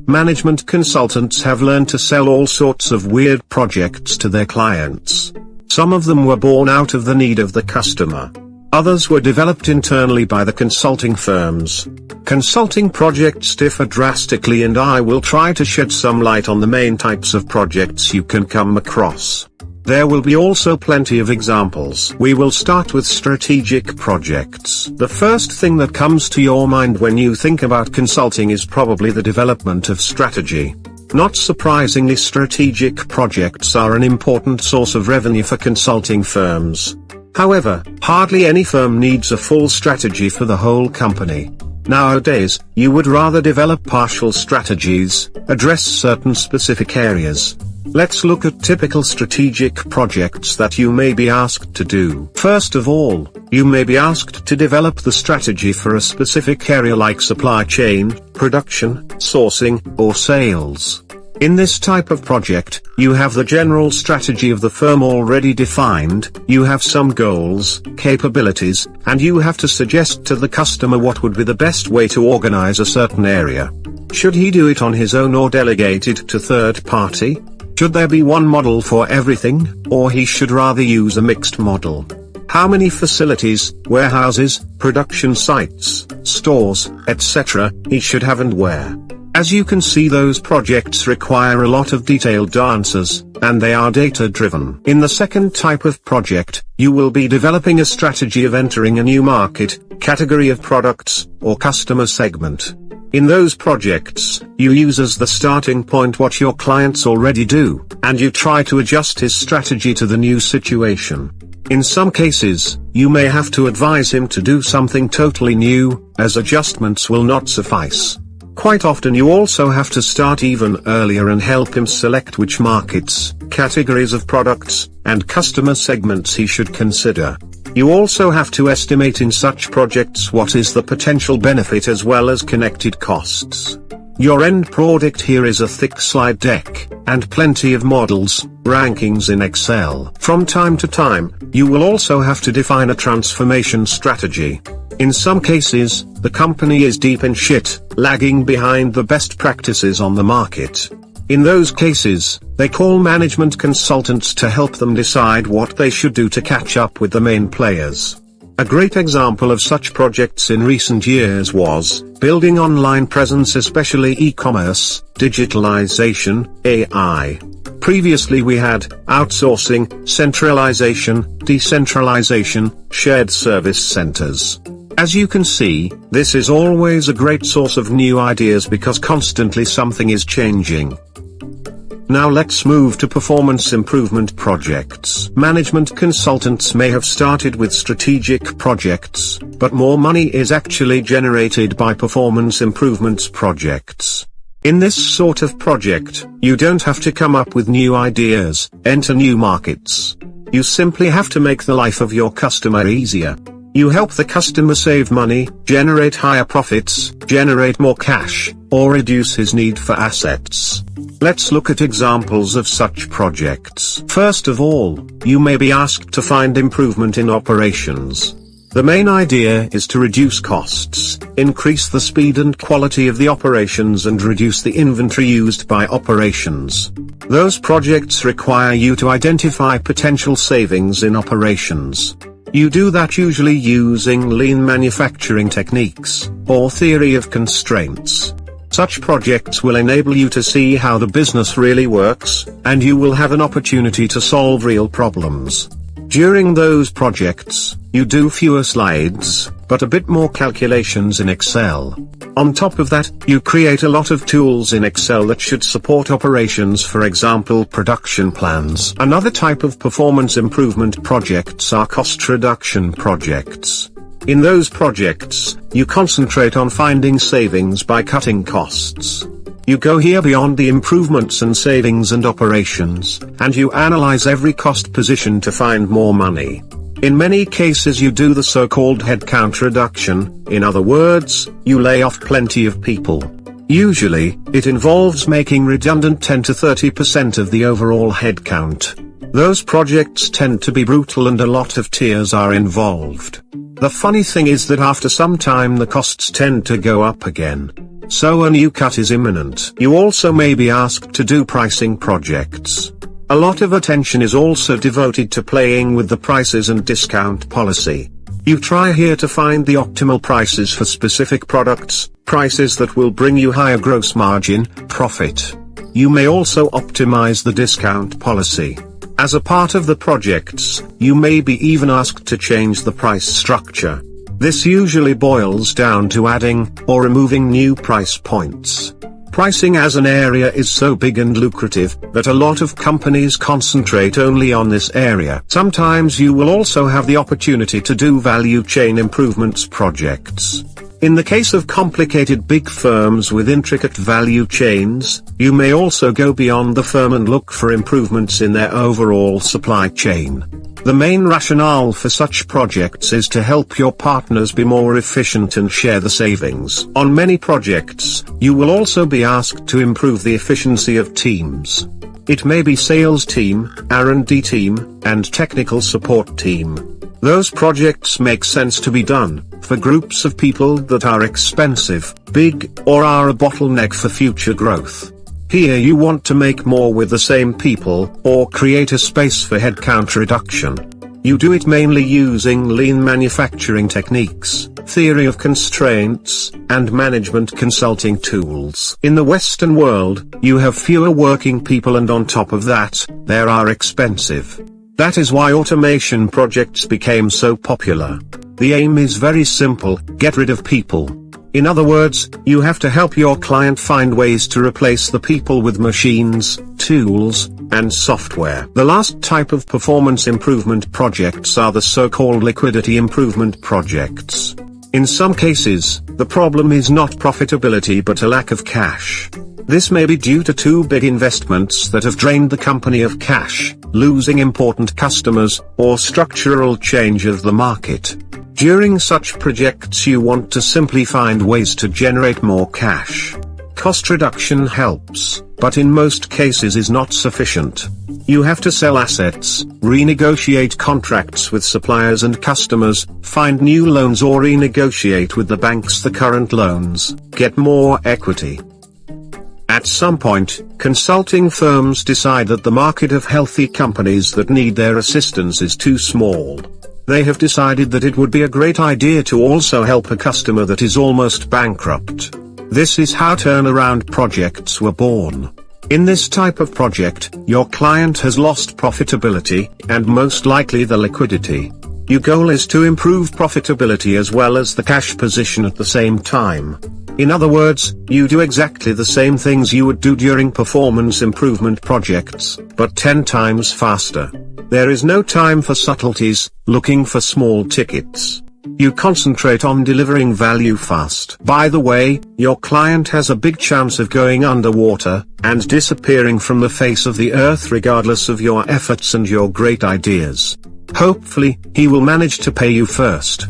Management consultants have learned to sell all sorts of weird projects to their clients. Some of them were born out of the need of the customer. Others were developed internally by the consulting firms. Consulting projects differ drastically, and I will try to shed some light on the main types of projects you can come across. There will be also plenty of examples. We will start with strategic projects. The first thing that comes to your mind when you think about consulting is probably the development of strategy. Not surprisingly, strategic projects are an important source of revenue for consulting firms. However, hardly any firm needs a full strategy for the whole company. Nowadays, you would rather develop partial strategies, address certain specific areas. Let's look at typical strategic projects that you may be asked to do. First of all, you may be asked to develop the strategy for a specific area like supply chain, production, sourcing, or sales. In this type of project, you have the general strategy of the firm already defined, you have some goals, capabilities, and you have to suggest to the customer what would be the best way to organize a certain area. Should he do it on his own or delegate it to third party? Should there be one model for everything, or he should rather use a mixed model? How many facilities, warehouses, production sites, stores, etc., he should have and where? As you can see, those projects require a lot of detailed answers, and they are data-driven. In the second type of project, you will be developing a strategy of entering a new market, category of products, or customer segment. In those projects, you use as the starting point what your clients already do, and you try to adjust his strategy to the new situation. In some cases, you may have to advise him to do something totally new, as adjustments will not suffice. Quite often you also have to start even earlier and help him select which markets, categories of products, and customer segments he should consider. You also have to estimate in such projects what is the potential benefit as well as connected costs. Your end product here is a thick slide deck, and plenty of models, rankings in Excel. From time to time, you will also have to define a transformation strategy. In some cases, the company is deep in shit, lagging behind the best practices on the market. In those cases, they call management consultants to help them decide what they should do to catch up with the main players. A great example of such projects in recent years was building online presence, especially e-commerce, digitalization, AI. Previously we had outsourcing, centralization, decentralization, shared service centers. As you can see, this is always a great source of new ideas because constantly something is changing. Now let's move to performance improvement projects. Management consultants may have started with strategic projects, but more money is actually generated by performance improvements projects. In this sort of project, you don't have to come up with new ideas, enter new markets. You simply have to make the life of your customer easier. You help the customer save money, generate higher profits, generate more cash, or reduce his need for assets. Let's look at examples of such projects. First of all, you may be asked to find improvement in operations. The main idea is to reduce costs, increase the speed and quality of the operations, and reduce the inventory used by operations. Those projects require you to identify potential savings in operations. You do that usually using lean manufacturing techniques, or theory of constraints. Such projects will enable you to see how the business really works, and you will have an opportunity to solve real problems. During those projects, you do fewer slides, but a bit more calculations in Excel. On top of that, you create a lot of tools in Excel that should support operations, for example production plans. Another type of performance improvement projects are cost reduction projects. In those projects, you concentrate on finding savings by cutting costs. You go here beyond the improvements and savings and operations, and you analyze every cost position to find more money. In many cases you do the so-called headcount reduction, in other words, you lay off plenty of people. Usually, it involves making redundant 10 to 30% of the overall headcount. Those projects tend to be brutal and a lot of tears are involved. The funny thing is that after some time the costs tend to go up again. so a new cut is imminent. You also may be asked to do pricing projects. A lot of attention is also devoted to playing with the prices and discount policy. You try here to find the optimal prices for specific products, prices that will bring you higher gross margin, profit. You may also optimize the discount policy. As a part of the projects, you may be even asked to change the price structure. This usually boils down to adding or removing new price points. Pricing as an area is so big and lucrative that a lot of companies concentrate only on this area. Sometimes you will also have the opportunity to do value chain improvements projects. In the case of complicated big firms with intricate value chains, you may also go beyond the firm and look for improvements in their overall supply chain. The main rationale for such projects is to help your partners be more efficient and share the savings. On many projects, you will also be asked to improve the efficiency of teams. It may be sales team, R&D team, and technical support team. Those projects make sense to be done for groups of people that are expensive, big, or are a bottleneck for future growth. Here you want to make more with the same people, or create a space for headcount reduction. You do it mainly using lean manufacturing techniques, theory of constraints, and management consulting tools. In the Western world, you have fewer working people, and on top of that, they are expensive. That is why automation projects became so popular. The aim is very simple: get rid of people. In other words, you have to help your client find ways to replace the people with machines, tools, and software. The last type of performance improvement projects are the so-called liquidity improvement projects. In some cases, the problem is not profitability but a lack of cash. This may be due to too big investments that have drained the company of cash, losing important customers, or structural change of the market. During such projects you want to simply find ways to generate more cash. Cost reduction helps, but in most cases is not sufficient. You have to sell assets, renegotiate contracts with suppliers and customers, find new loans or renegotiate with the banks the current loans, get more equity. At some point, consulting firms decide that the market of healthy companies that need their assistance is too small. They have decided that it would be a great idea to also help a customer that is almost bankrupt. This is how turnaround projects were born. In this type of project, your client has lost profitability, and most likely the liquidity. Your goal is to improve profitability as well as the cash position at the same time. In other words, you do exactly the same things you would do during performance improvement projects, but 10 times faster. There is no time for subtleties, looking for small tickets. You concentrate on delivering value fast. By the way, your client has a big chance of going underwater, and disappearing from the face of the earth regardless of your efforts and your great ideas. Hopefully, he will manage to pay you first.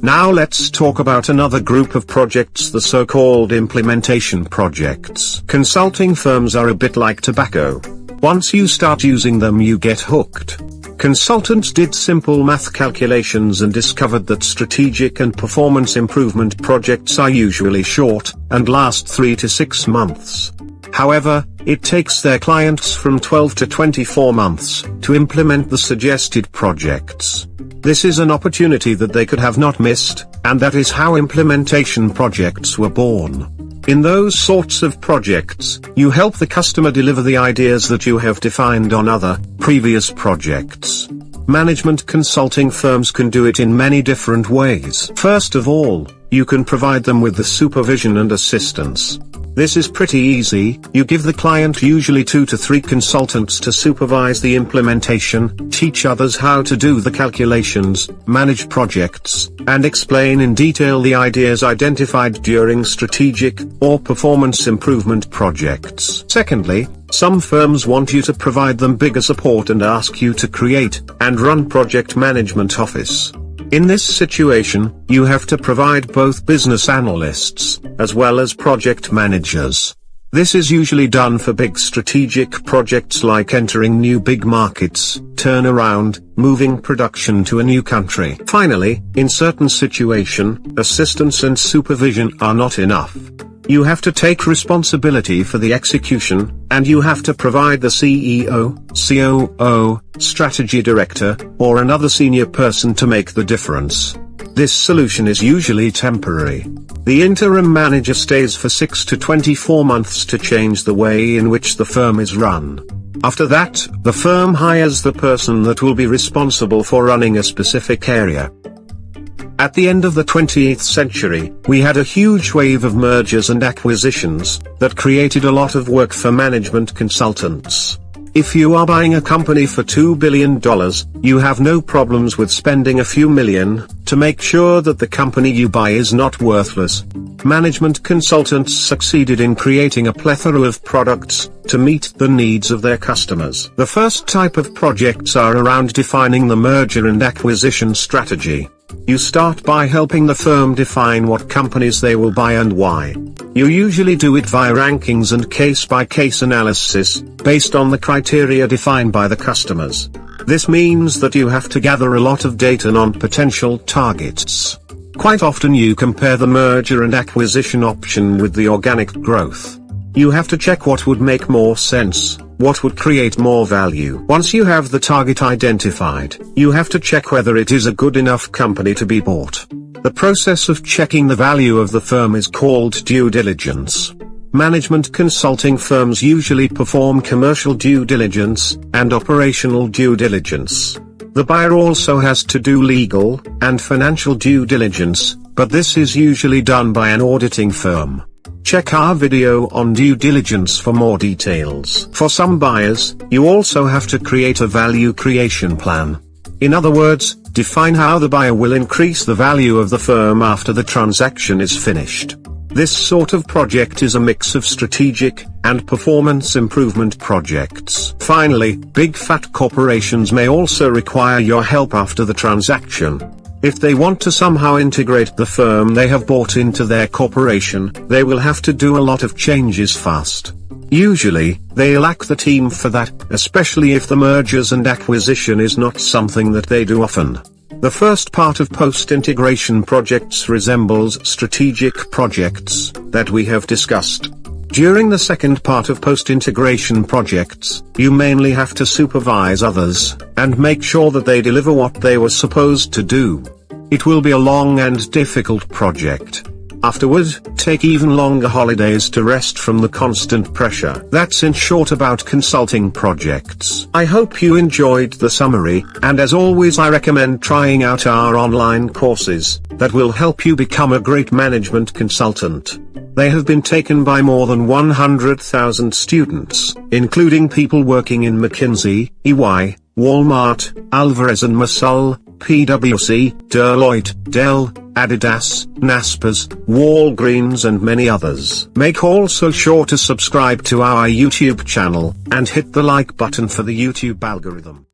Now let's talk about another group of projects, the so-called implementation projects. Consulting firms are a bit like tobacco. Once you start using them you get hooked. Consultants did simple math calculations and discovered that strategic and performance improvement projects are usually short, and last 3 to 6 months. However, it takes their clients from 12 to 24 months to implement the suggested projects. This is an opportunity that they could have not missed, and that is how implementation projects were born. In those sorts of projects, you help the customer deliver the ideas that you have defined on other, previous projects. Management consulting firms can do it in many different ways. First of all, you can provide them with the supervision and assistance. This is pretty easy. You give the client usually 2 to 3 consultants to supervise the implementation, teach others how to do the calculations, manage projects, and explain in detail the ideas identified during strategic or performance improvement projects. Secondly, some firms want you to provide them bigger support and ask you to create and run project management office. In this situation, you have to provide both business analysts, as well as project managers. This is usually done for big strategic projects like entering new big markets, turnaround, moving production to a new country. Finally, in certain situations, assistance and supervision are not enough. You have to take responsibility for the execution, and you have to provide the CEO, COO, strategy director, or another senior person to make the difference. This solution is usually temporary. The interim manager stays for 6 to 24 months to change the way in which the firm is run. After that, the firm hires the person that will be responsible for running a specific area. At the end of the 20th century, we had a huge wave of mergers and acquisitions that created a lot of work for management consultants. If you are buying a company for $2 billion, you have no problems with spending a few million to make sure that the company you buy is not worthless. Management consultants succeeded in creating a plethora of products to meet the needs of their customers. The first type of projects are around defining the merger and acquisition strategy. You start by helping the firm define what companies they will buy and why. You usually do it via rankings and case-by-case analysis, based on the criteria defined by the customers. This means that you have to gather a lot of data on potential targets. Quite often you compare the merger and acquisition option with the organic growth. You have to check what would make more sense, what would create more value. Once you have the target identified, you have to check whether it is a good enough company to be bought. The process of checking the value of the firm is called due diligence. Management consulting firms usually perform commercial due diligence and operational due diligence. The buyer also has to do legal and financial due diligence, but this is usually done by an auditing firm. Check our video on due diligence for more details. For some buyers, you also have to create a value creation plan. In other words, define how the buyer will increase the value of the firm after the transaction is finished. This sort of project is a mix of strategic and performance improvement projects. Finally, big fat corporations may also require your help after the transaction. If they want to somehow integrate the firm they have bought into their corporation, they will have to do a lot of changes fast. Usually, they lack the team for that, especially if the mergers and acquisition is not something that they do often. The first part of post-integration projects resembles strategic projects that we have discussed. During the second part of post-integration projects, you mainly have to supervise others, and make sure that they deliver what they were supposed to do. It will be a long and difficult project. Afterward, take even longer holidays to rest from the constant pressure. That's in short about consulting projects. I hope you enjoyed the summary, and as always I recommend trying out our online courses that will help you become a great management consultant. They have been taken by more than 100,000 students, including people working in McKinsey, EY, Walmart, Alvarez & Marsal, PwC, Deloitte, Dell, Adidas, Naspers, Walgreens and many others. Make also sure to subscribe to our YouTube channel, and hit the like button for the YouTube algorithm.